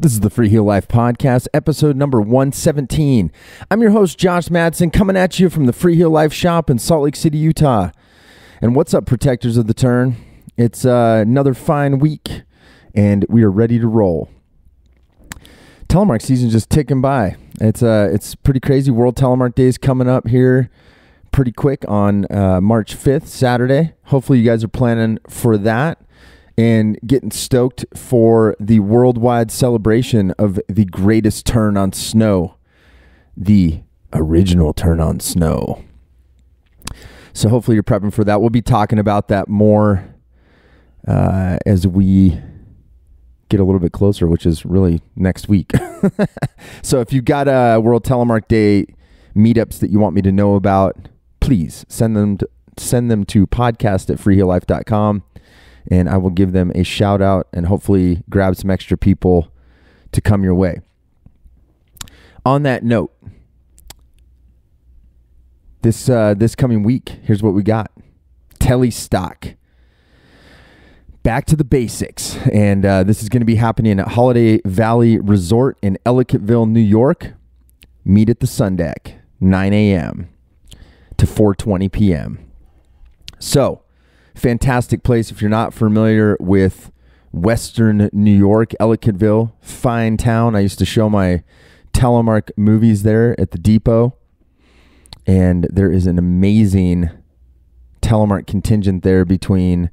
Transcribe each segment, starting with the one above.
This is the Freeheel Life Podcast, episode number 117. I'm your host, Josh Madsen, coming at you from the Freeheel Life shop in Salt Lake City, Utah. And what's up, protectors of the turn? It's another fine week, and we are ready to roll. Telemark season just ticking by. It's pretty crazy. World Telemark Day is coming up here pretty quick on March 5th, Saturday. Hopefully you guys are planning for that and getting stoked for the worldwide celebration of the greatest turn on snow, the original turn on snow. So hopefully you're prepping for that. We'll be talking about that more as we get a little bit closer, which is really next week. So if you've got World Telemark Day meetups that you want me to know about, please send them to podcast@freeheellife.com. And I will give them a shout out and hopefully grab some extra people to come your way. On that note, this coming week, here's what we got. Telestock. Back to the basics. And this is going to be happening at Holiday Valley Resort in Ellicottville, New York. Meet at the Sun Deck, 9 a.m. to 4:20 p.m. So, fantastic place. If you're not familiar with Western New York, Ellicottville, fine town. I used to show my Telemark movies there at the depot. And there is an amazing Telemark contingent there between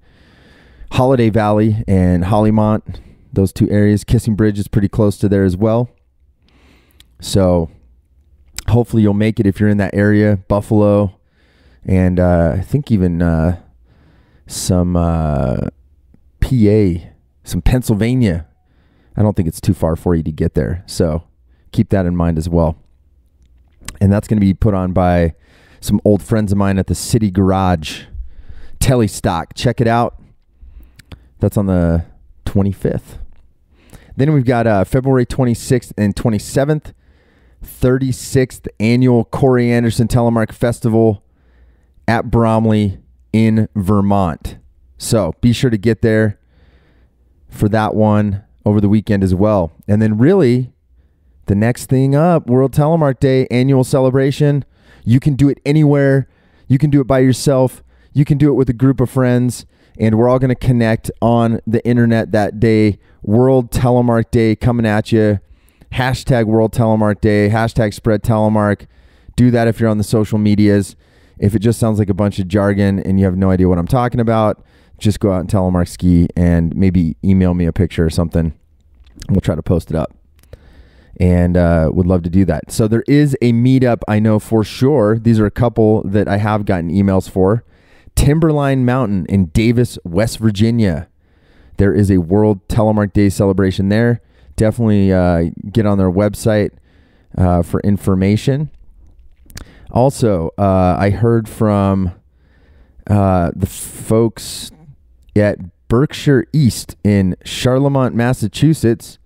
Holiday Valley and Hollymont. Those two areas. Kissing Bridge is pretty close to there as well. So hopefully you'll make it if you're in that area. Buffalo. And I think even some PA, some Pennsylvania. I don't think it's too far for you to get there. So keep that in mind as well. And that's going to be put on by some old friends of mine at the City Garage. Telestock. Check it out. That's on the 25th. Then we've got February 26th and 27th, 36th Annual Corey Anderson Telemark Festival at Bromley in Vermont. So be sure to get there for that one over the weekend as well. And then really the next thing up, World Telemark Day annual celebration. You can do it anywhere. You can do it by yourself. You can do it with a group of friends. And we're all going to connect on the internet that day. World Telemark Day coming at you. Hashtag World Telemark Day. Hashtag Spread Telemark. Do that if you're on the social medias. If it just sounds like a bunch of jargon and you have no idea what I'm talking about, just go out and Telemark ski and maybe email me a picture or something. We'll try to post it up. And would love to do that. So there is a meetup, I know for sure. These are a couple that I have gotten emails for. Timberline Mountain in Davis, West Virginia. There is a World Telemark Day celebration there. Definitely get on their website for information. Also, I heard from the folks at Berkshire East in Charlemont, Massachusetts.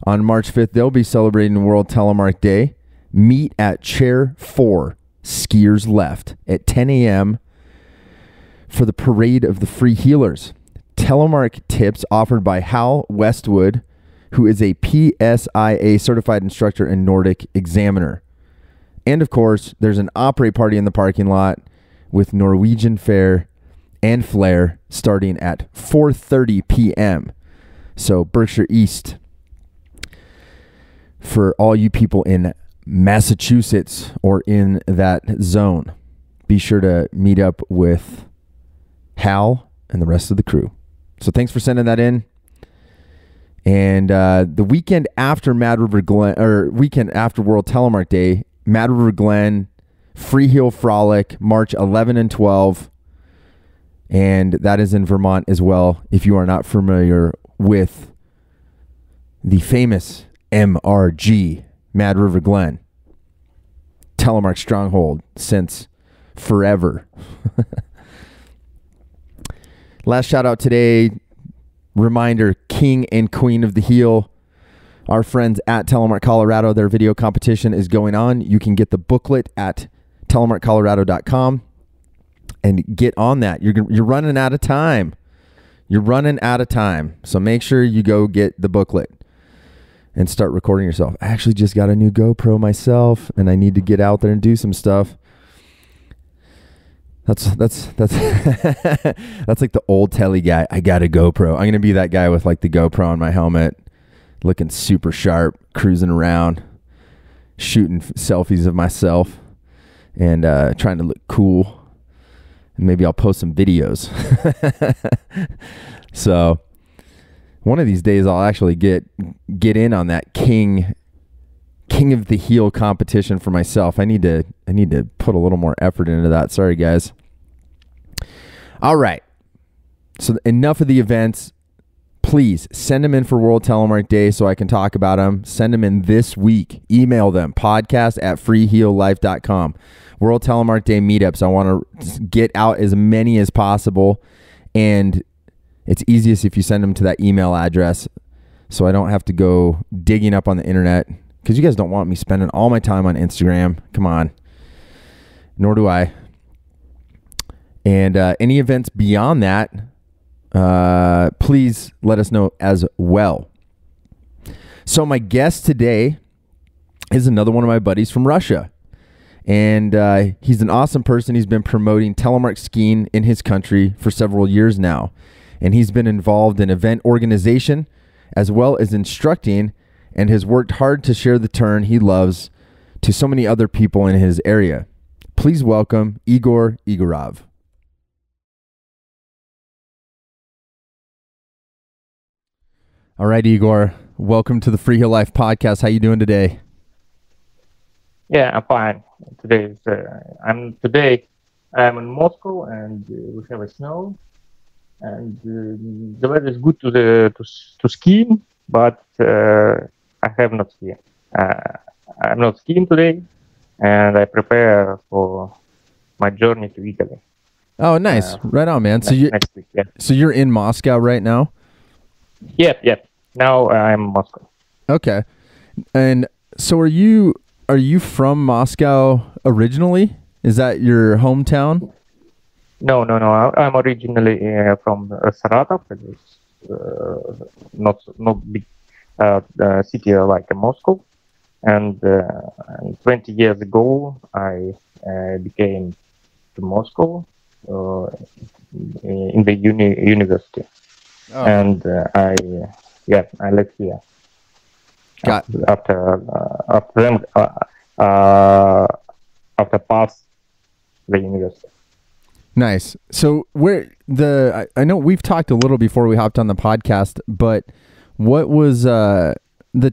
On March 5th, they'll be celebrating World Telemark Day. Meet at Chair 4, Skiers Left, at 10 a.m. for the Parade of the Free Healers. Telemark tips offered by Hal Westwood, who is a PSIA certified instructor and Nordic examiner. And of course, there's an operate party in the parking lot with Norwegian fare and flair starting at 4:30 p.m. So Berkshire East, for all you people in Massachusetts or in that zone, be sure to meet up with Hal and the rest of the crew. So thanks for sending that in. And the weekend after weekend after World Telemark Day, Mad River Glen, Freeheel Frolic, March 11 and 12. And that is in Vermont as well, if you are not familiar with the famous MRG, Mad River Glen. Telemark stronghold since forever. Last shout out today, reminder, King and Queen of the Heel. Our friends at Telemark Colorado, their video competition is going on. You can get the booklet at telemarkcolorado.com and get on that. You're running out of time. You're running out of time. So make sure you go get the booklet. and start recording yourself. I actually just got a new GoPro myself, and I need to get out there and do some stuff. That's that's like the old telly guy. I got a GoPro. I'm gonna be that guy with like the GoPro on my helmet, looking super sharp, cruising around, shooting selfies of myself, and trying to look cool. And maybe I'll post some videos. So one of these days I'll actually get in on that king of the heel competition for myself. I need to put a little more effort into that. Sorry, guys. All right. So enough of the events. Please send them in for World Telemark Day so I can talk about them. Send them in this week. Email them, podcast@freeheellife.com. World Telemark Day meetups. I want to get out as many as possible, and it's easiest if you send them to that email address so I don't have to go digging up on the internet, because you guys don't want me spending all my time on Instagram. Come on. Nor do I. And any events beyond that, please let us know as well. So my guest today is another one of my buddies from Russia. And he's an awesome person. He's been promoting telemark skiing in his country for several years now. And he's been involved in event organization as well as instructing, and has worked hard to share the turn he loves to so many other people in his area. Please welcome Egor Egorov. All right, Egor, welcome to the Freeheel Life podcast. How you doing today? Yeah, I'm fine. I'm in Moscow, and we have a snow, and the weather is good to ski, but I have not skiing. I'm not skiing today, and I prepare for my journey to Italy. Oh, nice! Right on, man. Next week, yeah. So you're in Moscow right now? Yep. Now I'm in Moscow. Okay. And so are you from Moscow originally? Is that your hometown? No. I'm originally from Saratov. It's not big city like Moscow. And 20 years ago, I became to Moscow in the university. Oh. And I lived here. After pass the university. Nice. So I know we've talked a little before we hopped on the podcast, but what was the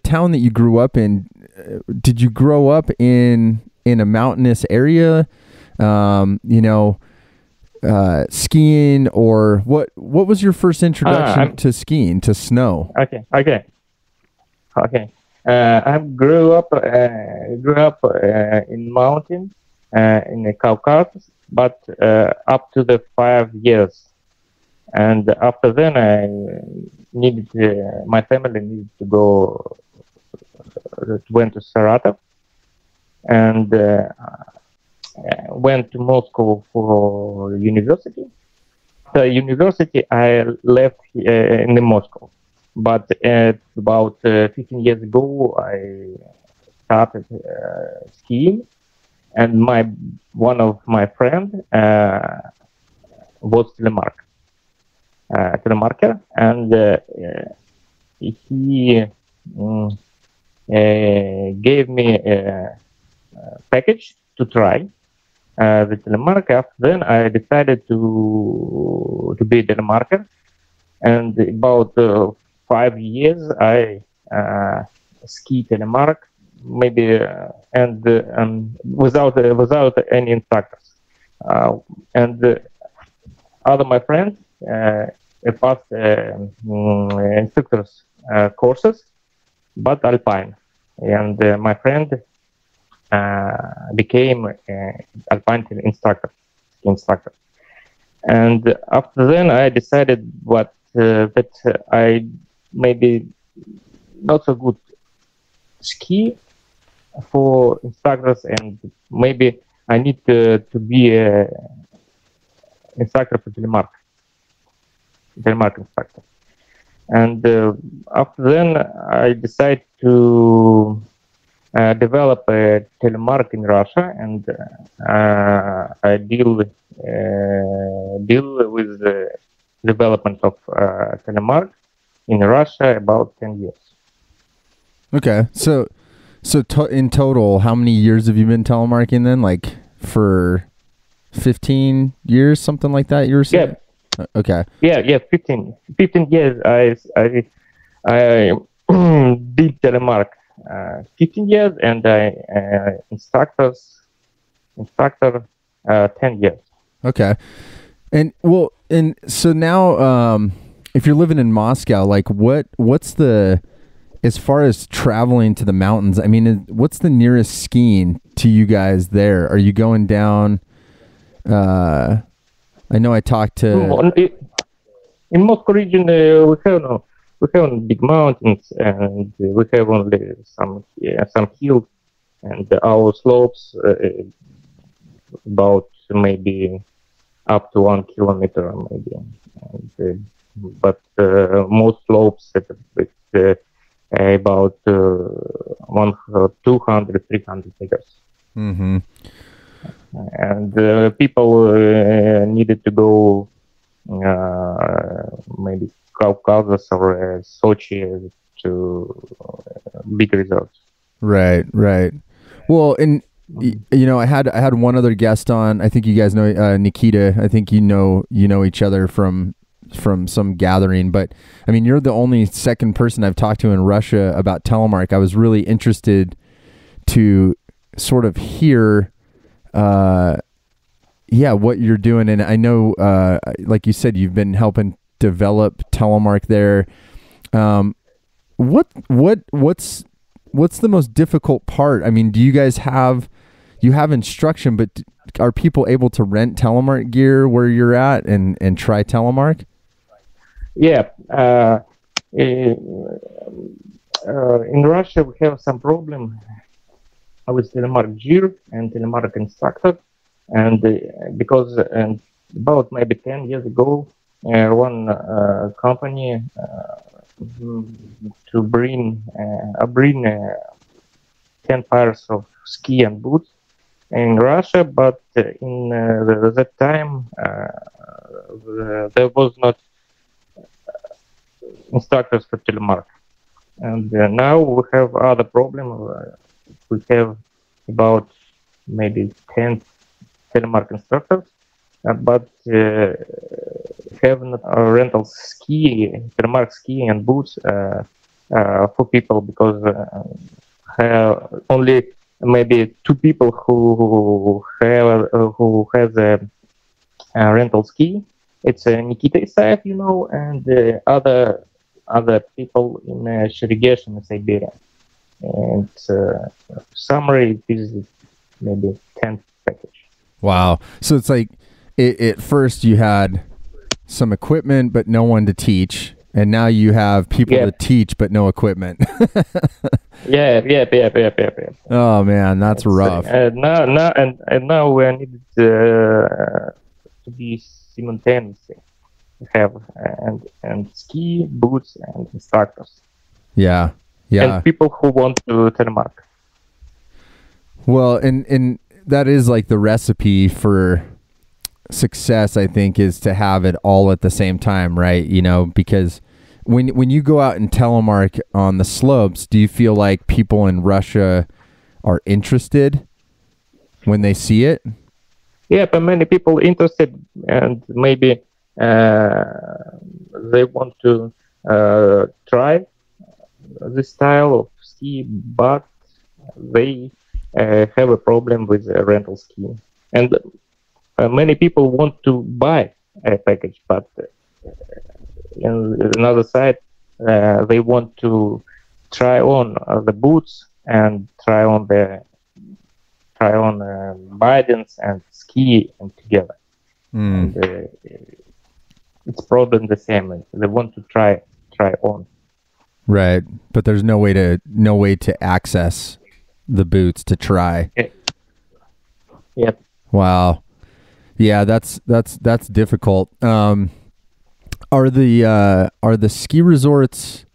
town that you grew up in? Did you grow up in a mountainous area? Skiing, or what was your first introduction to skiing, to snow? Okay. I grew up in mountain in the Caucasus, but up to the 5 years, and after then my family needed to go went to Saratov, and went to Moscow for university. The university I left in Moscow, but about 15 years ago I started skiing, and one of my friends was telemarker, and he gave me a package to try the telemark. After then, I decided to be a telemarker, and about 5 years I ski telemark, maybe and without any instructors, and other my friends passed instructors courses, but alpine, and my friend became alpine instructor. And after then I decided that I maybe not so good ski for instructors, and maybe I need to be a instructor for telemark instructor. And after then I decided to develop a Telemark in Russia, and I deal with the development of Telemark in Russia about 10 years. Okay, so in total, how many years have you been telemarketing then? Like for 15 years, something like that, you were saying? Yeah. Okay. Yeah, 15 years. I did Telemark 15 years, and I instructor 10 years. Okay. And well, and so now, if you're living in Moscow, like what's the, as far as traveling to the mountains, I mean, what's the nearest skiing to you guys there? Are you going down? I know I talked to. In Moscow region, we have big mountains, and we have only some hills, and our slopes about maybe up to 1 kilometer, maybe. And, but most slopes at about 200, 300 meters. Mm-hmm. And people needed to go maybe Caucasus or Sochi to big resorts. Right. Well, and you know, I had one other guest on. I think you guys know Nikita. I think you know each other from some gathering. But I mean, you're the only second person I've talked to in Russia about Telemark. I was really interested to sort of hear, what you're doing. And I know, like you said, you've been helping develop Telemark there. What's the most difficult part? I mean, do you guys have instruction, but are people able to rent Telemark gear where you're at and try Telemark? Yeah. In Russia, we have some problem with Telemark gear and Telemark instructor, and because about maybe 10 years ago, one company to bring 10 pairs of ski and boots in Russia, but in that time there was not instructors for Telemark, and now we have other problem. We have about maybe 10 Telemark instructors, but have not rental Telemark ski and boots for people, because only maybe 2 people who has a rental ski. It's Nikita Isaev, and other people in Chernihiv in Siberia. And summary is maybe 10 package. Wow. So it's like at first you had some equipment but no one to teach, and now you have people to teach but no equipment. Yeah. Oh man, that's rough. Now we need to be simultaneously. We have and ski, boots, and instructors. Yeah. And people who want to Telemark. Well, and that is like the recipe for success, I think, is to have it all at the same time, right? Because when you go out and Telemark on the slopes, do you feel like people in Russia are interested when they see it? Yeah, but many people interested, and maybe they want to try this style of ski, but they have a problem with rental ski. And many people want to buy a package, but on another side, they want to try on the boots and try on guidance and ski and together. And it's problem the same. They want to try on. Right, but there's no way to access the boots to try. Yep. Wow. Yeah, that's difficult. Are the ski resorts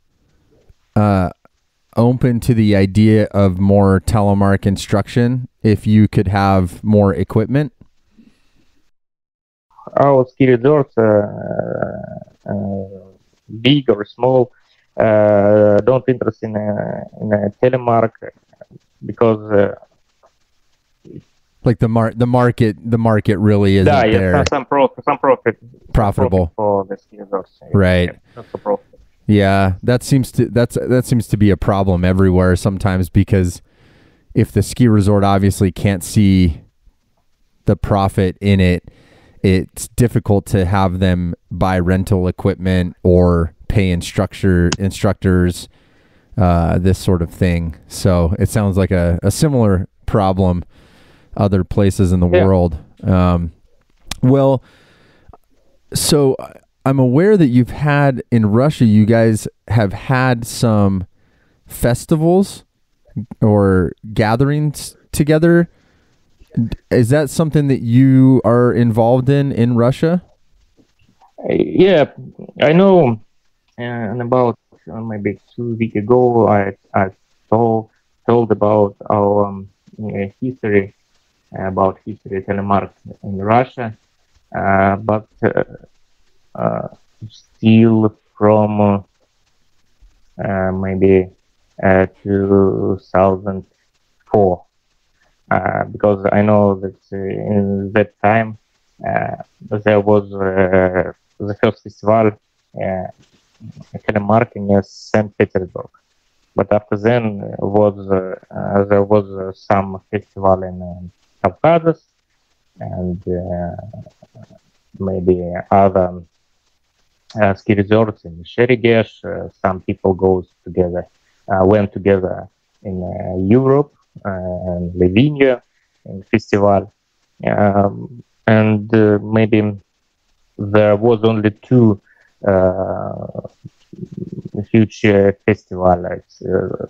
open to the idea of more telemark instruction if you could have more equipment? Our ski resorts, big or small, don't interest in a telemark because like the market really isn't there. Some profit Profitable for the ski resorts, right? Yeah, not so profit. Yeah, that seems to be a problem everywhere sometimes, because if the ski resort obviously can't see the profit in it, it's difficult to have them buy rental equipment or pay instructors, this sort of thing. So it sounds like a similar problem other places in the world. Well, so I'm aware that you've had in Russia, you guys have had some festivals or gatherings together. Is that something that you are involved in Russia? Yeah, I know. And about maybe 2 weeks ago, I told about our history, about history telemark in Russia, but still from maybe 2004, because I know that in that time there was the first festival telemark in St. Petersburg. But after then there was some festival in Caucasus and maybe other ski resorts in Sherigesh. Some people went together in Europe and Slovenia in festival, and maybe there was only two huge festival like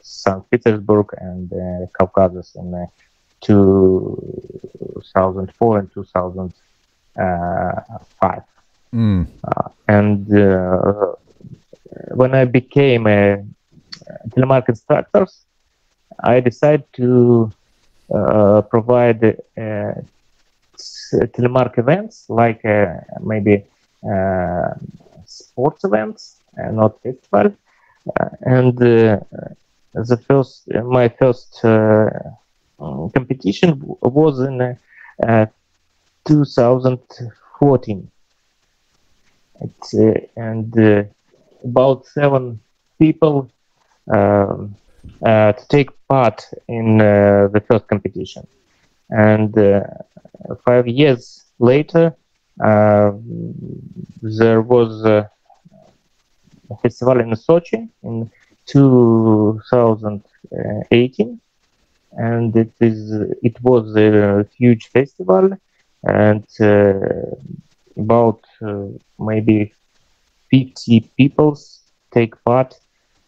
St. Petersburg and Caucasus in 2004 and 2005. And when I became a telemark instructor, I decided to provide telemark events like maybe sports events, not festival. And my first competition was in 2014. And about 7 people to take part in the first competition. And 5 years later, there was a festival in Sochi in 2018, and it was a huge festival, and about maybe 50 people take part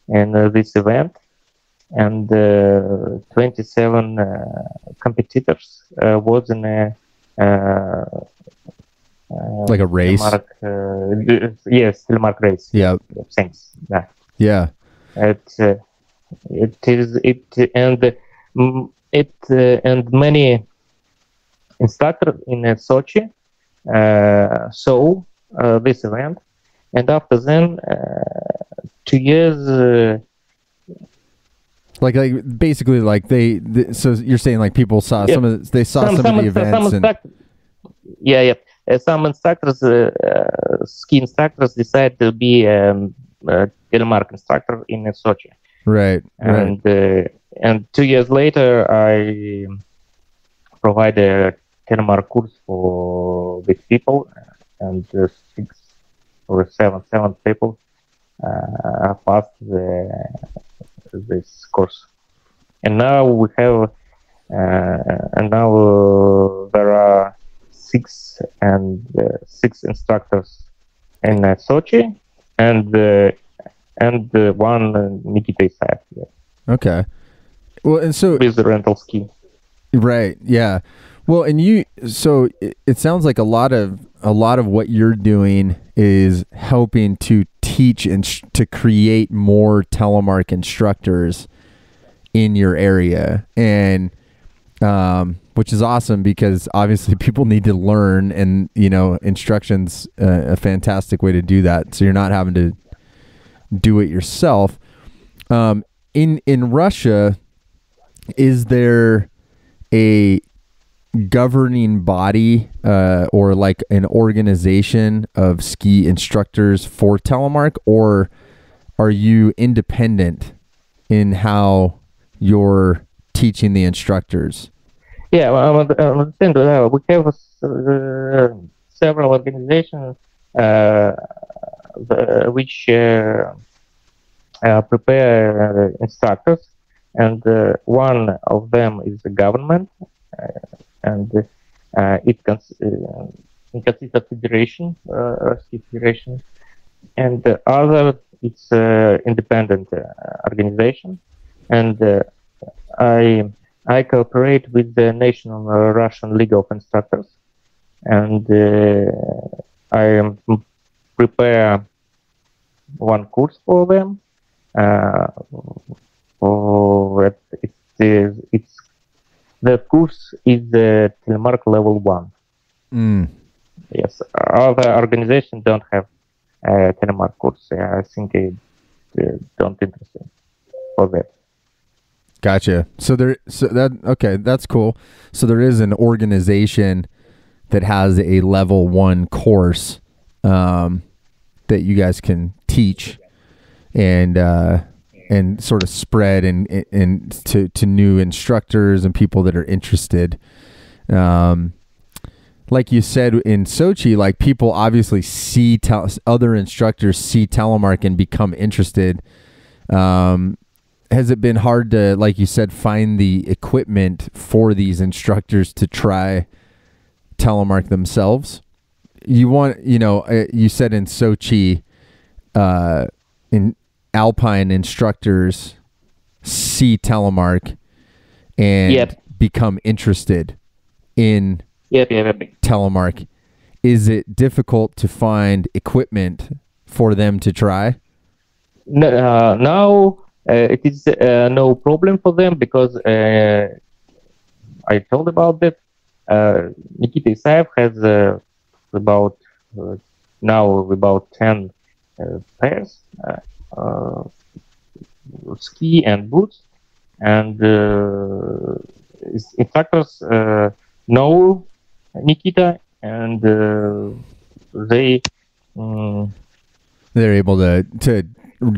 in this event, and 27 competitors was in a like a race. Yes, telemark race. Yeah. Thanks. Yeah. And many instructors in Sochi saw this event, and after then 2 years. Like basically like so you're saying like people saw some of the events some instructors, ski instructors, decide to be telemark instructor in Sochi. Right. And 2 years later, I provide a telemark course for these people, and 6 or 7 people passed this course. And now we have, there are 6 instructors in Sochi, and one Nikita Isaev. Yeah. Okay. Well, and so with the rental ski. Right. Yeah. Well, and so it sounds like a lot of what you're doing is helping to teach and to create more telemark instructors in your area, and which is awesome because obviously people need to learn, and instruction's a fantastic way to do that. So you're not having to do it yourself. In Russia, is there a governing body or like an organization of ski instructors for Telemark, or are you independent in how you're teaching the instructors? Yeah, well, I understand. We have several organizations which prepare instructors, and one of them is the government, and it consists of federation, ski federation, and the other it's independent organization, and I cooperate with the National Russian League of Instructors, and I prepare one course for them. The course is the Telemark level 1. Yes, other organizations don't have Telemark course. I think they don't interest in for that. Gotcha. Okay, that's cool. So there is an organization that has a level 1 course that you guys can teach and sort of spread and to new instructors and people that are interested. Like you said in Sochi, like people obviously see other instructors see Telemark and become interested. Has it been hard to, like you said, find the equipment for these instructors to try Telemark themselves? You said in Sochi, in alpine instructors see Telemark and become interested in Telemark. Is it difficult to find equipment for them to try? Now it is no problem for them because I told about that. Nikita Isaev has about 10 pairs, ski and boots, and instructors know Nikita, and they're able to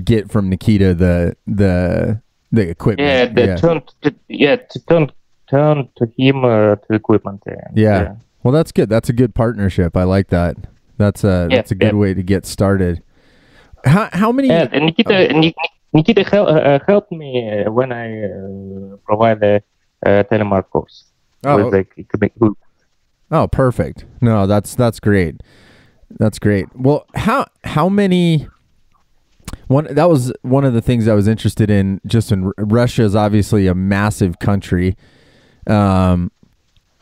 get from Nikita the equipment. Turn to him to equipment. Yeah. Well, that's good. That's a good partnership. I like that. That's a good way to get started. How many? Yeah, and Nikita helped me when I provide the Telemark course. Oh, perfect. No, that's great. That's great. Well, how many? That was one of the things I was interested in. Just in Russia is obviously a massive country.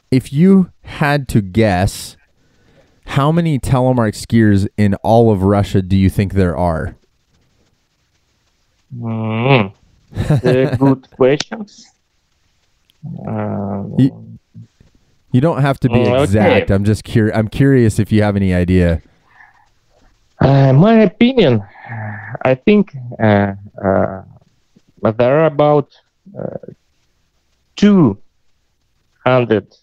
If you had to guess, how many Telemark skiers in all of Russia do you think there are? Good questions. You don't have to be exact. Okay. I'm curious if you have any idea. My opinion, I think there are about 200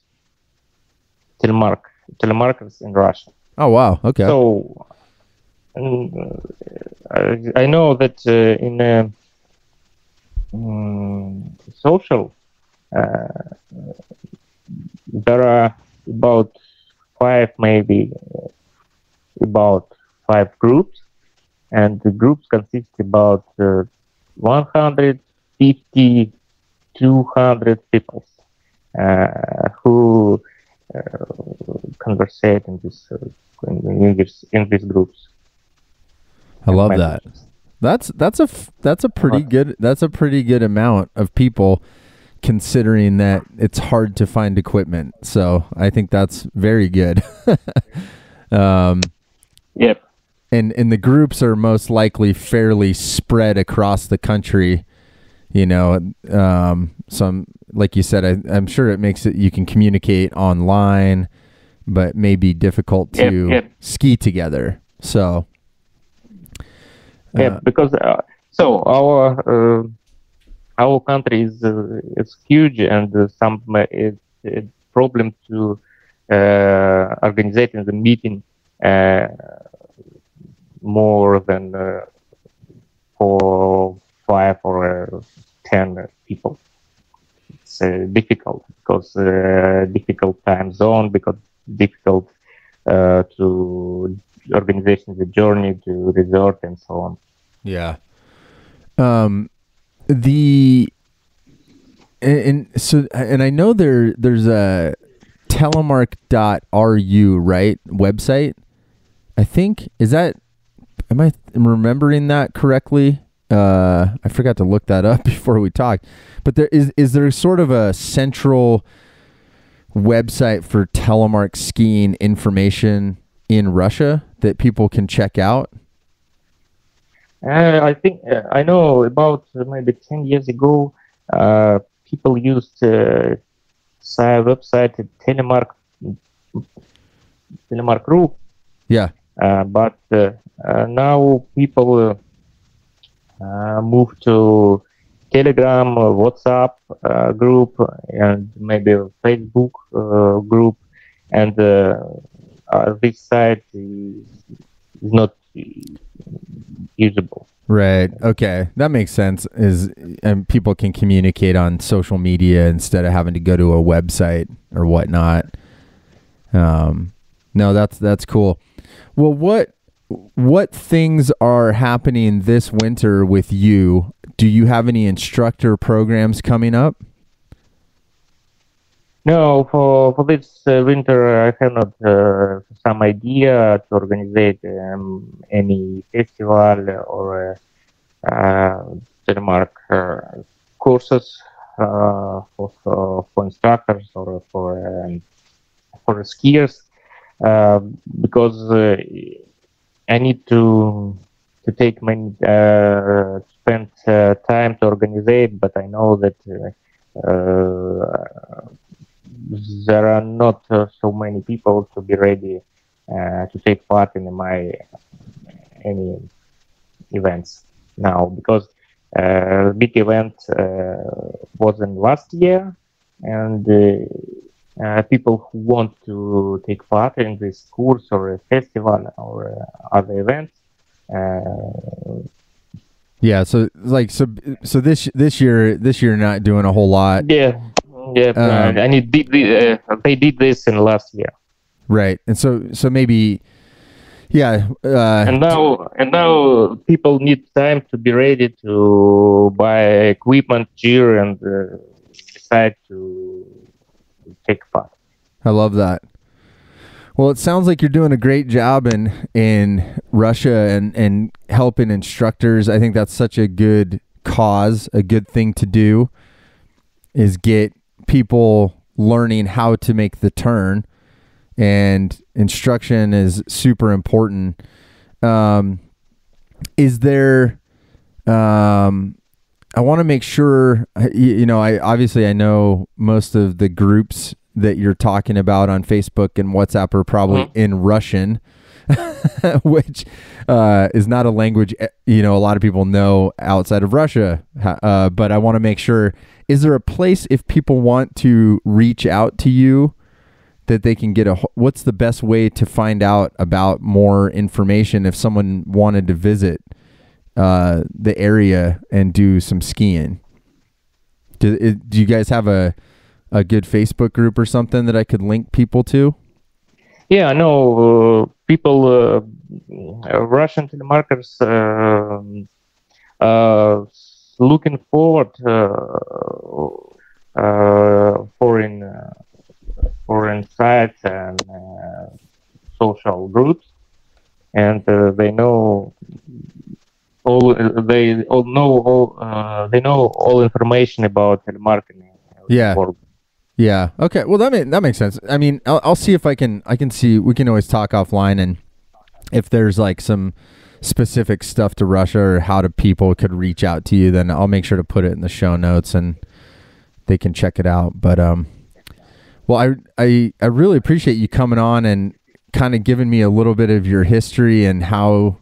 telemarketers in Russia. Oh wow! Okay. So I know that in social there are about 5 groups, and the groups consist about 150, 200 people who conversate in these groups. I love that. That's a pretty good amount of people, considering that it's hard to find equipment. So I think that's very good. Yep. And the groups are most likely fairly spread across the country. Some, like you said, I'm sure it makes it, you can communicate online, but may be difficult to ski together. So, because so our country is it's huge, and some it's problem to organizing the meeting more than 4, 5, or 10 people. It's difficult because difficult time zone, because difficult to organization the journey to resort and so on. Yeah. And I know there's a telemark.ru, right, website. I think, am I remembering that correctly? I forgot to look that up before we talked. But is there sort of a central website for telemark skiing information in Russia that people can check out? I think I know about maybe 10 years ago, people used website Telemark group. Yeah. But now people move to Telegram, WhatsApp group, and maybe Facebook group, and this site is not usable. Right. Okay. That makes sense. And people can communicate on social media instead of having to go to a website or whatnot. No, that's cool. Well, what things are happening this winter with you? Do you have any instructor programs coming up? No, for this winter, I have not some idea to organize any festival or Telemark courses for instructors or for skiers, because I need to take many spend time to organize it, but I know that there are not so many people to be ready to take part in any events now, because big event was in last year, and people who want to take part in this course or a festival or other events. Yeah, so this year not doing a whole lot. Yeah, and they did this in last year. Right, and so maybe, yeah. And now people need time to be ready to buy equipment, gear, and decide to take part. I love that. Well, it sounds like you're doing a great job in Russia and helping instructors. I think that's such a good cause, a good thing to do, is get people learning how to make the turn, and instruction is super important. Is there, I want to make sure, I know most of the groups that you're talking about on Facebook and WhatsApp are probably in Russian, which is not a language, a lot of people know outside of Russia. But I want to make sure, is there a place, if people want to reach out to you, that they can get what's the best way to find out about more information if someone wanted to visit the area and do some skiing? Do you guys have a good Facebook group or something that I could link people to? Yeah, I know people, Russian telemarketers, looking forward foreign sites and social groups, and they know they know all information about telemarketing. Yeah. Yeah. Okay. Well, that makes sense. I mean, I'll see if I can see. We can always talk offline, and if there's like some specific stuff to Russia or how people could reach out to you, then I'll make sure to put it in the show notes and they can check it out. But well, I really appreciate you coming on and kind of giving me a little bit of your history and how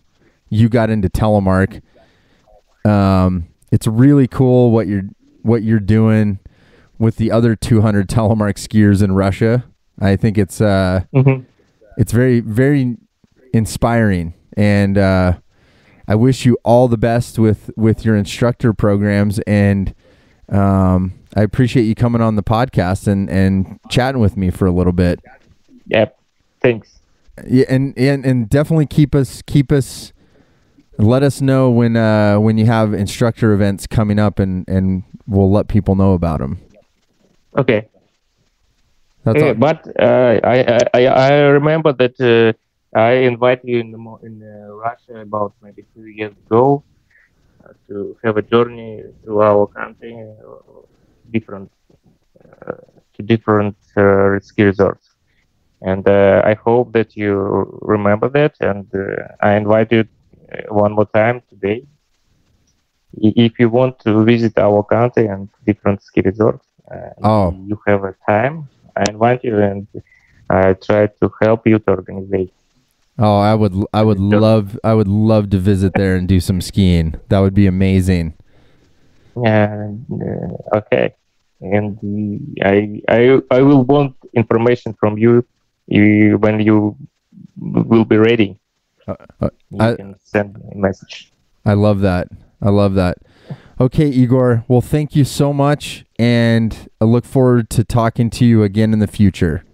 you got into Telemark. It's really cool what you're doing with the other 200 Telemark skiers in Russia. I think it's very, very inspiring, and I wish you all the best with your instructor programs. And I appreciate you coming on the podcast and chatting with me for a little bit. Yep. Thanks. Yeah, and definitely keep us. Let us know when you have instructor events coming up, and we'll let people know about them. Okay. That's all. But I remember that I invited you in Russia about maybe 2 years ago to have a journey through our country, to different ski resorts. And I hope that you remember that. And I invite you one more time today. If you want to visit our country and different ski resorts, you have a time, I invite you, and I try to help you to organize. Oh, I would love to visit there and do some skiing. That would be amazing. Okay. And I will want information from you when you will be ready. You can send me a message. I love that. Okay, Egor. Well, thank you so much, and I look forward to talking to you again in the future.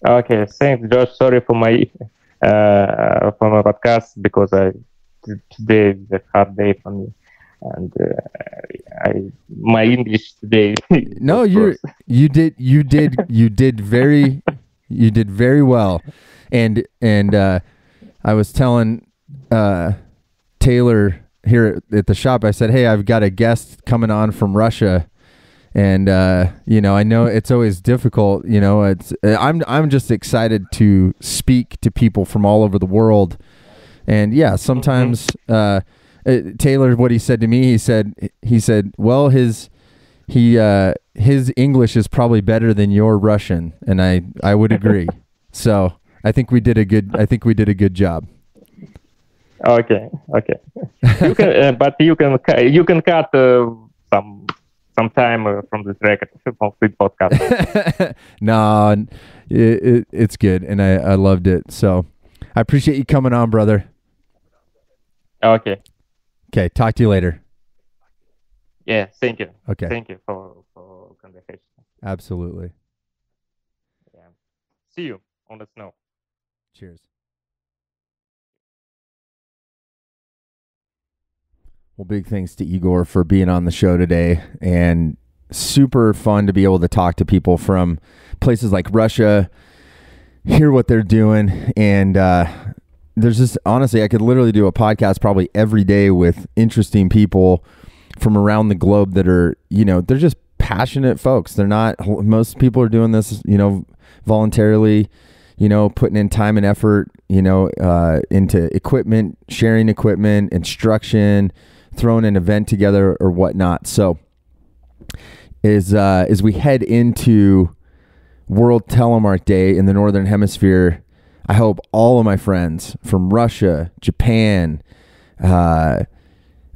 Okay, thanks, Josh. Sorry for my podcast, because today is a hard day for me, and my English today. No, you did very well, and I was telling Taylor here at the shop, I said, hey, I've got a guest coming on from Russia, and I know it's always difficult. I'm just excited to speak to people from all over the world, and sometimes Taylor, what he said to me, he said, well, his English is probably better than your Russian, and I would agree. So I think we did a good job. Okay. You can, but you can cut some time from this record from the podcast. No, it's good, and I loved it. So I appreciate you coming on, brother. Okay. Talk to you later. Yeah. Thank you. Okay. Thank you for conversation. Absolutely. Yeah. See you on the snow. Cheers. Well, big thanks to Egor for being on the show today, and super fun to be able to talk to people from places like Russia, hear what they're doing. And there's just, honestly, I could literally do a podcast probably every day with interesting people from around the globe that are, they're just passionate folks. Most people are doing this, voluntarily, putting in time and effort, into equipment, sharing equipment, instruction, throwing an event together or whatnot. So as we head into World Telemark Day in the Northern Hemisphere, I hope all of my friends from Russia, Japan, all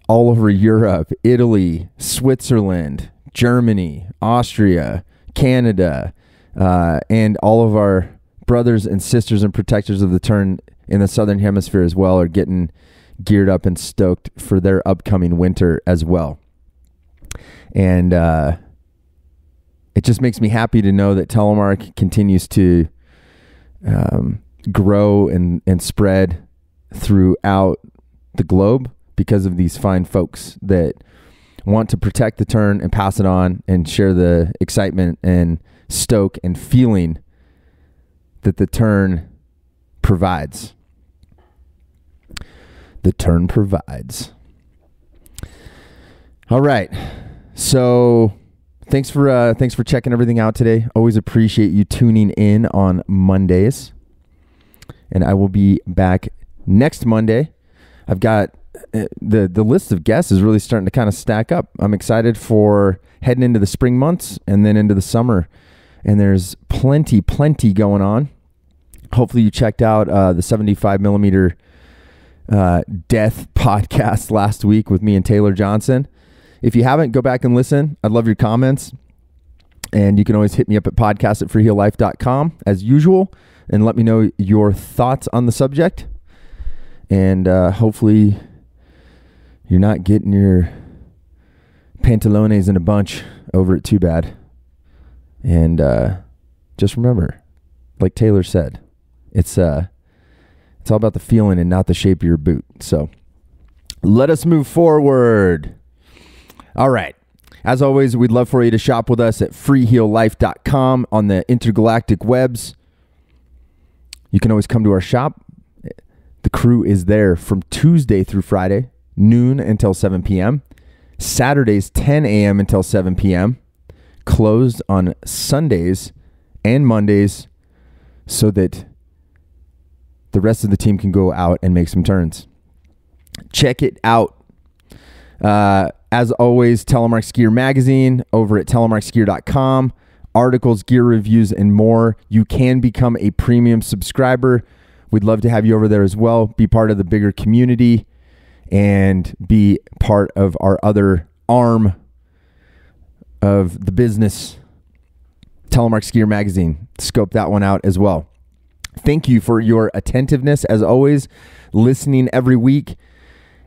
over Europe, Italy, Switzerland, Germany, Austria, Canada, and all of our brothers and sisters and protectors of the turn in the Southern Hemisphere as well are getting geared up and stoked for their upcoming winter as well. And it just makes me happy to know that Telemark continues to grow and spread throughout the globe because of these fine folks that want to protect the turn and pass it on and share the excitement and stoke and feeling that the turn provides. The turn provides. All right. So thanks for checking everything out today. Always appreciate you tuning in on Mondays. And I will be back next Monday, I've got the list of guests is really starting to kind of stack up. I'm excited for heading into the spring months and then into the summer. And there's plenty going on. Hopefully you checked out the 75 millimeter death podcast last week with me and Taylor Johnson. If you haven't, go back and listen. I'd love your comments. And you can always hit me up at podcast@freeheellife.com as usual and let me know your thoughts on the subject. And hopefully you're not getting your pantalones in a bunch over it too bad. And just remember, like Taylor said, it's all about the feeling and not the shape of your boot. So let us move forward. All right. As always, we'd love for you to shop with us at freeheellife.com on the intergalactic webs. You can always come to our shop. The crew is there from Tuesday through Friday, noon until 7 p.m. Saturdays, 10 a.m. until 7 p.m. Closed on Sundays and Mondays so that the rest of the team can go out and make some turns. Check it out. As always, Telemark Skier Magazine over at telemarkskier.com. Articles, gear reviews, and more. You can become a premium subscriber. We'd love to have you over there as well. Be part of the bigger community and be part of our other arm of the business, Telemark Skier Magazine. Scope that one out as well. Thank you for your attentiveness, as always, listening every week,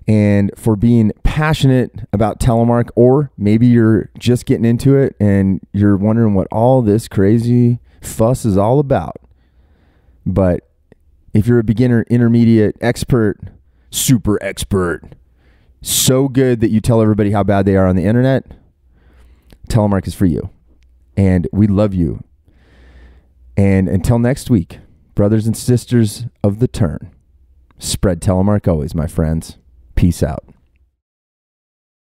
and for being passionate about Telemark, or maybe you're just getting into it and you're wondering what all this crazy fuss is all about. But if you're a beginner, intermediate, expert, super expert, so good that you tell everybody how bad they are on the internet, Telemark is for you. And we love you. And until next week, brothers and sisters of the turn, spread Telemark always, my friends. Peace out.